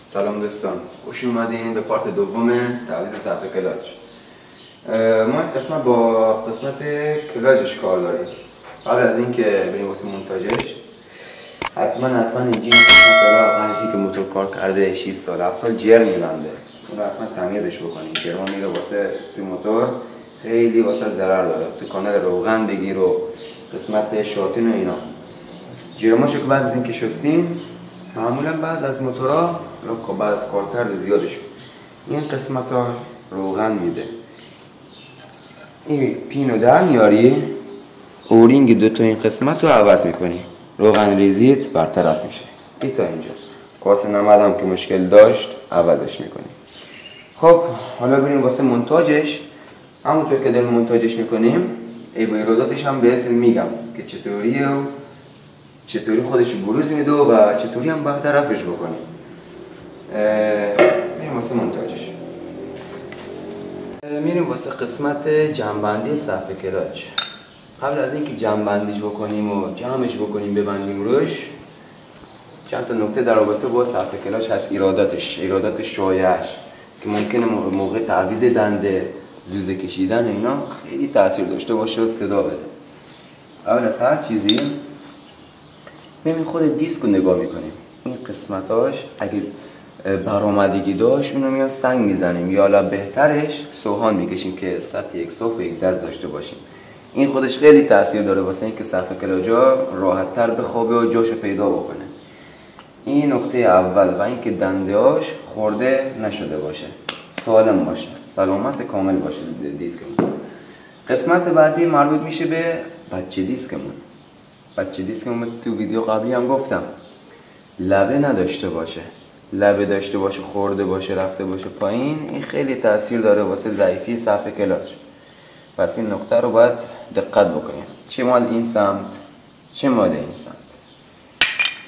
سلام دوستان، خوش اومدین به پارت دوم تعویض صفحه کلاج. ما این قسمت با قسمت کلاجش کار داریم. قبل از اینکه بریم واسه مونتاژش حتما اینجا قسمت کلاج که موتور کار کرده 6 سال 7 سال جر میبنده، اون رو حتما تمیزش بکنیم. جرما میره واسه توی موتور، خیلی واسه ضرر داره. تو کانال روغن بگیر و قسمت شاتین و اینا. جرماشو که بعد از اینکه شستین معمولا بعد از موتورها بعد از کارکرد زیادش این قسمت ها روغن میده. این پینو در میاری، اورینگ دوتا این قسمت رو عوض میکنی، روغن ریزیت برطرف میشه. این تا اینجا کاس نمد هم که مشکل داشت عوضش میکنی. خب حالا بریم واسه مونتاژش. همونطور که داریم مونتاژش میکنیم عیب و ایراداتش هم بهتون میگم که چطوریه و چطوری خودش بروز میده و چطوری هم برطرفش بکنیم. میریم واسه مونتاژش. میریم واسه قسمت جمع‌بندی صفحه کلاج. قبل از اینکه جمع‌بندیش بکنیم و جمعش بکنیم ببندیم روش، چند تا نکته در رابطه با صفحه کلاج هست. ایرادات شایعش که ممکنه موقع تعویض دنده، زوزه کشیدن اینا خیلی تاثیر داشته باشه و صدا بده. قبل از هر چیزی ببین خود دیسک رو نگاه میکنیم. این قسمتاش اگه برآمدگی داشت اونو میام سنگ میزنیم، یا حالا بهترش سوهان میکشیم که سطح یک صاف و یک دست داشته باشیم. این خودش خیلی تاثیر داره واسه اینکه صفحه کلاجا راحت تر بخوابه و جاشو پیدا بکنه. این نکته اول. و اینکه دنده‌هاش خورده نشده باشه، سالم باشه، سلامت کامل باشه دیسکمون. قسمت بعدی مربوط میشه به بچه دیسکمون. بچه دیسکمون مثل تو ویدیو قبلی هم گفتم لبه نداشته باشه. لبه داشته باشه، خورده باشه، رفته باشه پایین، این خیلی تاثیر داره واسه ضعیفی صفحه کلاج. پس این نکته رو باید دقت بکنیم، چه مال این سمت چه مال این سمت.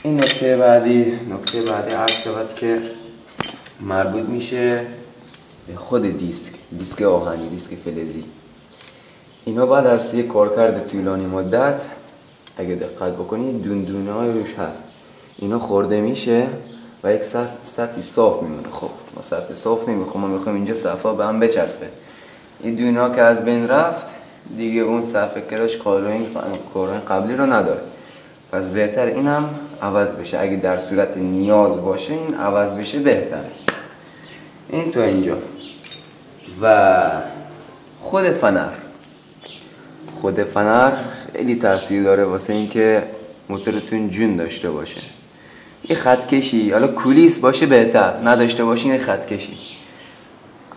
این نکته بعدی عرض شود که مربوط میشه به خود دیسک آهنی، دیسک فلزی. اینا بعد از یک کارکرد طولانی مدت اگه دقت بکنید دونه روش هست، اینا خورده میشه و یک سطحی صاف میمونه. خب ما سطح صاف نمیخوام، ما میخوایم اینجا صفحه به هم بچسبه. این دونه که از بین رفت دیگه اون صفحه کلاج کارای قبلی رو نداره. پس بهتر اینم عوض بشه. اگه در صورت نیاز باشه این عوض بشه بهتره. این تو اینجا. و خود فنر خیلی تاثیر داره واسه اینکه موتورتون جون داشته باشه. این خط کشی، حالا کولیس باشه بهتر، نداشته باشین این خط کشی.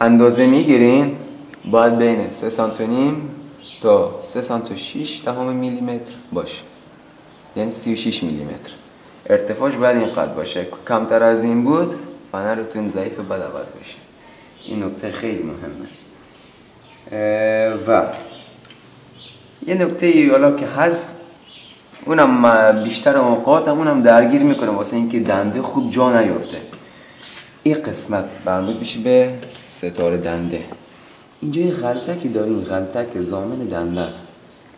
اندازه میگیرین باید بین 3.5 سانتی تا 3.6 میلیمتر باشه، یعنی 36 میلیمتر. ارتفاعش باید اینقدر باشه. کمتر از این بود فنرتون ضعیف بد عوض بشه. این نکته خیلی مهمه. و یه نکته حالا که هست، اونم بیشتر اوقات اونم درگیر میکنه واسه اینکه دنده خوب جا نیفته. این قسمت مربوط میشه به ستاره دنده. اینجا یه غلطکی داریم، غلطک ضامن دنده است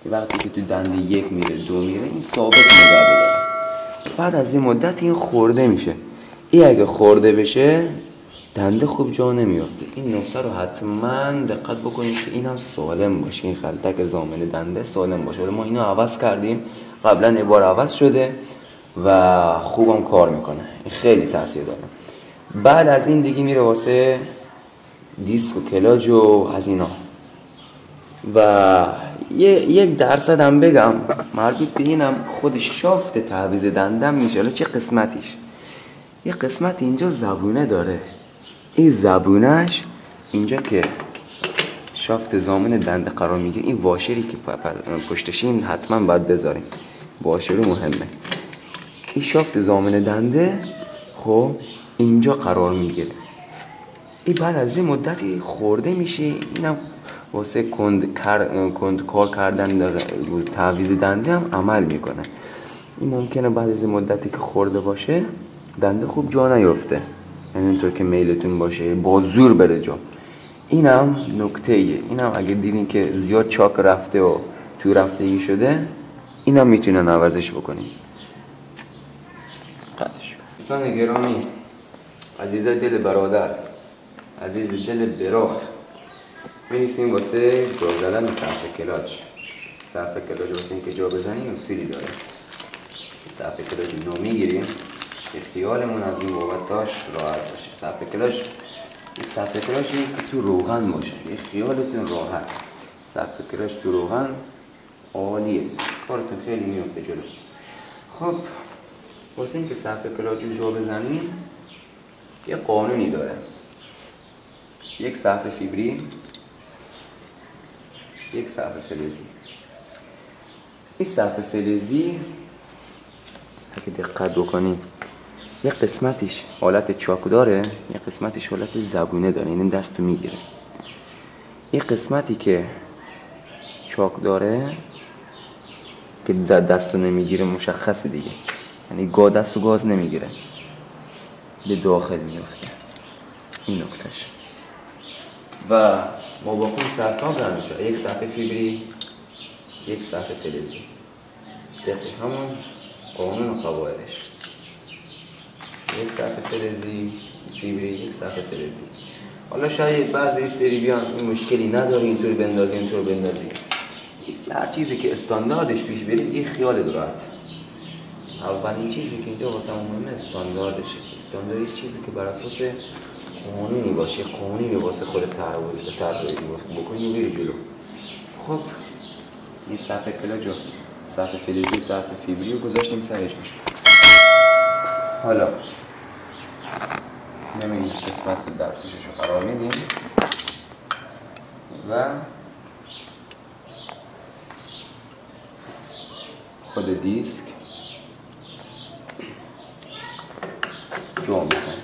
که وقتی که تو دنده 1 میره 2 میره این ثابت نگه داره. بعد از این مدت این خورده میشه. این اگه خورده بشه دنده خوب جا نمیافته. این نکته رو حتما دقت بکنید که اینم سالم باشه، این غلطک ضامن دنده سالم باشه. ما اینو عوض کردیم، قبلا یه بار عوض شده و خوبم کار میکنه. این خیلی تاثیر داره. بعد از این دیگه میره واسه دیسک و کلاج و از اینا. و یک درصد هم بگم مربوط به اینم خود شافت تعویض دندم میشه. حالا چه قسمتیش؟ یه قسمت اینجا زبونه داره. این زبونش اینجا که شافت ضامن دنده قرار میگیره، این واشری که پشتش این حتما باید بذاریم، واشر مهمه. این شافت ضامن دنده خب اینجا قرار میگیره. این بعد از این مدتی خورده میشه. اینم واسه کند کار کردن تعویض دنده هم عمل میکنه. این ممکنه بعد از این مدتی که خورده باشه دنده خوب جا نیفته، یعنی اینطور که میلتون باشه با زور بره جا. اینم نکته‌ایه. اینم اگه دیدین که زیاد چاک رفته و تو رفتگی شده اینم میتونن عوضش بکنین. دوستان گرامی، عزیزای دل برادر، عزیز دل برار، می‌نویسیم واسه جا زدن صرف کلاچ. صرف کلاچ واسه اینکه جا بزنیم اصولی داره. صرف کلاچ نو میگیریم که خیالمون از این بابتاش راحت باشه. صرف کلاچ یک صرف کلاچی که تو روغن باشه، یه خیالتون راحت. صرف کلاچ تو روغن عالیه، کارتون خیلی میفته جلو. خب واسه اینکه صرف کلاچ رو جا بزنیم یه قانونی داره. یک صرف فیبری، یک صرف فلزی. این صرف فلزی اگه دقت بکنید یه قسمتش حالت چاک داره، یه قسمتش حالت زبونه داره، این دستو میگیره. این قسمتی که چاک داره که دستو نمیگیره مشخصه دیگه، یعنی دستو گاز نمیگیره، به داخل میفته. این نکتهش. و ما با اون صرف ها برم میشه یک صرف فیبری، یک صرف فلزی. دقیق همون قانون و قواعدش. یک صرف فلزی، فیبری، یک صرف فلزی. حالا شاید بعضی سری بیان این مشکلی نداره، اینطور بندازی، اینطور بندازی. هر چیزی که استانداردش پیش برید یه خیال راحت. اولین چیزی که اینجا واسه مهمه استانداردشه. استاندارد چیزی که بر اساس قانونی باشه، قانونی واسه خودت طراحی بکنی و بری جلو. خب این صرف کلاچ، صرف فلزی، صرف فیبری رو گذاشتیم سرش میشه. حالا این قسمت رو در پیشش رو قرار میدیم و خود دیسک جا میزنیم.